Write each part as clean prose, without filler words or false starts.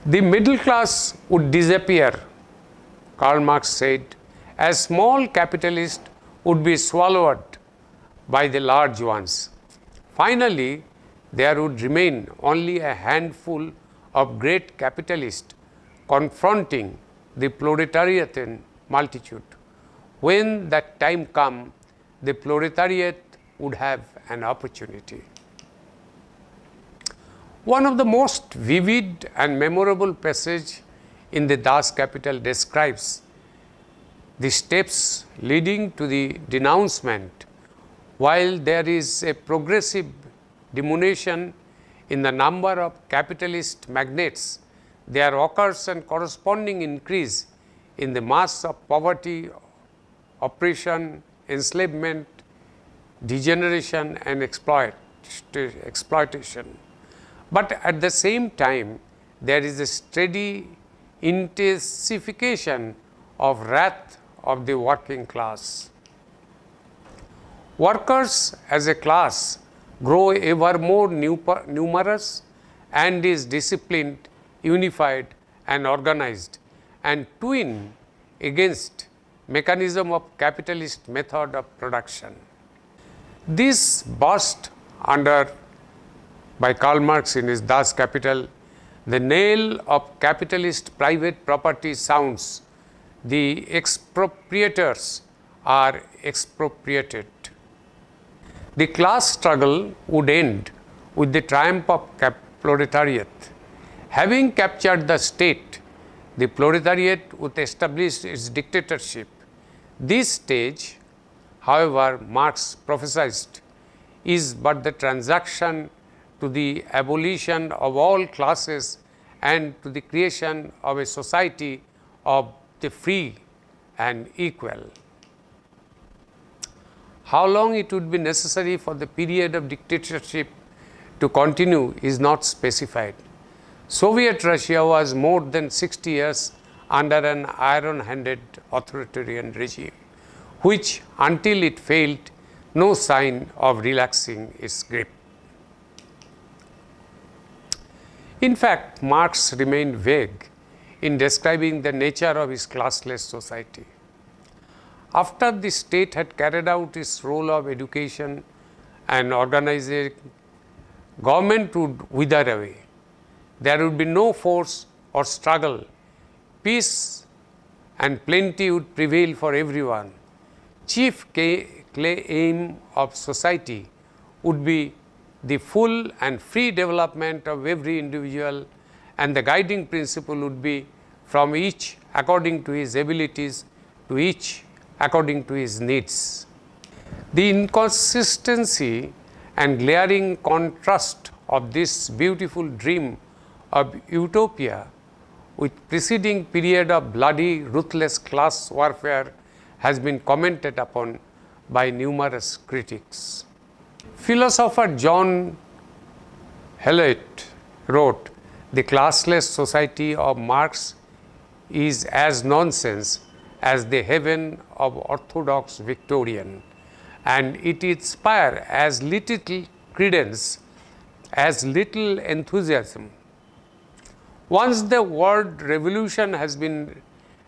The middle class would disappear, Karl Marx said, as small capitalists would be swallowed by the large ones. Finally, there would remain only a handful of great capitalists confronting the proletariat multitude. When that time comes, the proletariat would have an opportunity. One of the most vivid and memorable passages in the Das Kapital describes the steps leading to the denouncement. While there is a progressive diminution in the number of capitalist magnates, there occurs a corresponding increase in the mass of poverty, oppression, enslavement, degeneration and exploitation. But at the same time, there is a steady intensification of wrath of the working class. Workers as a class grow ever more numerous and is disciplined, unified and organized, and twin against mechanism of capitalist method of production. This burst under by Karl Marx in his Das Kapital, the nail of capitalist private property sounds, the expropriators are expropriated. The class struggle would end with the triumph of proletariat. Having captured the state, the proletariat would establish its dictatorship. This stage, however, Marx prophesied, is but the transaction to the abolition of all classes and to the creation of a society of the free and equal. How long it would be necessary for the period of dictatorship to continue is not specified. Soviet Russia was more than 60 years under an iron-handed authoritarian regime, which, until it failed, no sign of relaxing its grip. In fact, Marx remained vague in describing the nature of his classless society. After the state had carried out its role of education and organizing, government would wither away. There would be no force or struggle. Peace and plenty would prevail for everyone. Chief aim of society would be the full and free development of every individual, and the guiding principle would be from each according to his abilities to each according to his needs. The inconsistency and glaring contrast of this beautiful dream of utopia with preceding period of bloody, ruthless class warfare has been commented upon by numerous critics. Philosopher John Hallett wrote, "The classless society of Marx is as nonsense as the heaven of orthodox Victorian, and it inspires as little credence, as little enthusiasm. Once the word revolution has been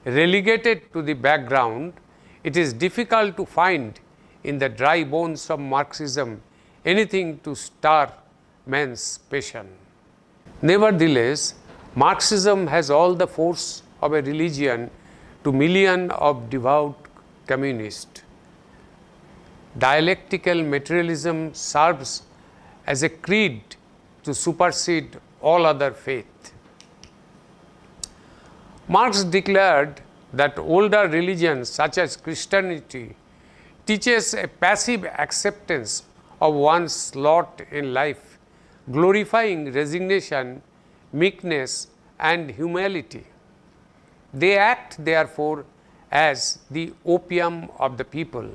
relegated to the background, it is difficult to find in the dry bones of Marxism anything to stir men's passion." Nevertheless, Marxism has all the force of a religion to millions of devout communists. Dialectical materialism serves as a creed to supersede all other faith. Marx declared that older religions such as Christianity teaches a passive acceptance of one's lot in life, glorifying resignation, meekness and humility. They act therefore as the opium of the people,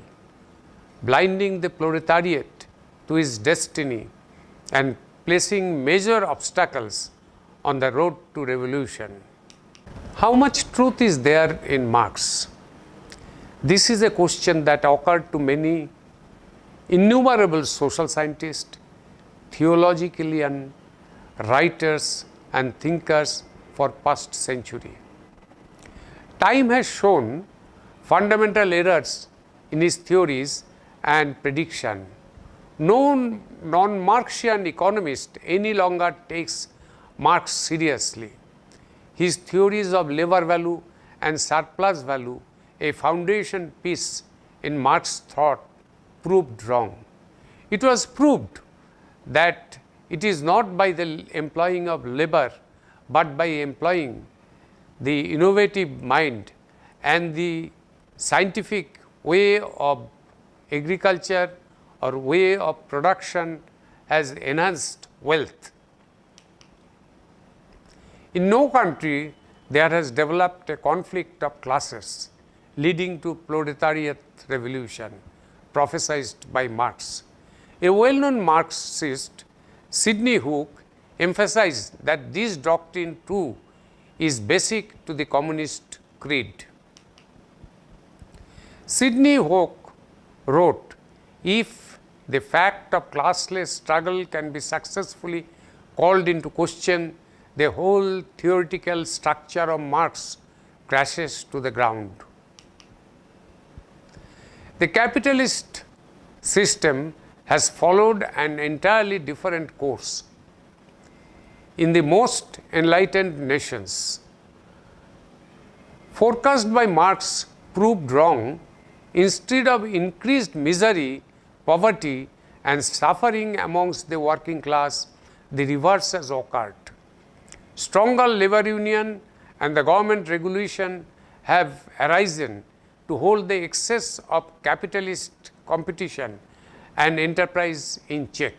blinding the proletariat to his destiny and placing major obstacles on the road to revolution. How much truth is there in Marx? This is a question that occurred to many innumerable social scientists, theologians, writers and thinkers for past century. Time has shown fundamental errors in his theories and prediction. No non-Marxian economist any longer takes Marx seriously. His theories of labor value and surplus value, a foundation piece in Marx's thought, proved wrong. It was proved that it is not by the employing of labor, but by employing the innovative mind and the scientific way of agriculture or way of production has enhanced wealth. In no country there has developed a conflict of classes leading to proletariat revolution prophesied by Marx. A well-known Marxist, Sidney Hook, emphasized that this doctrine too is basic to the communist creed. Sidney Hook wrote, "If the fact of classless struggle can be successfully called into question, the whole theoretical structure of Marx crashes to the ground." The capitalist system has followed an entirely different course. In the most enlightened nations, forecast by Marx proved wrong. Instead of increased misery, poverty and suffering amongst the working class, the reverse has occurred. Stronger labor union and the government regulation have arisen to hold the excess of capitalist competition and enterprise in check.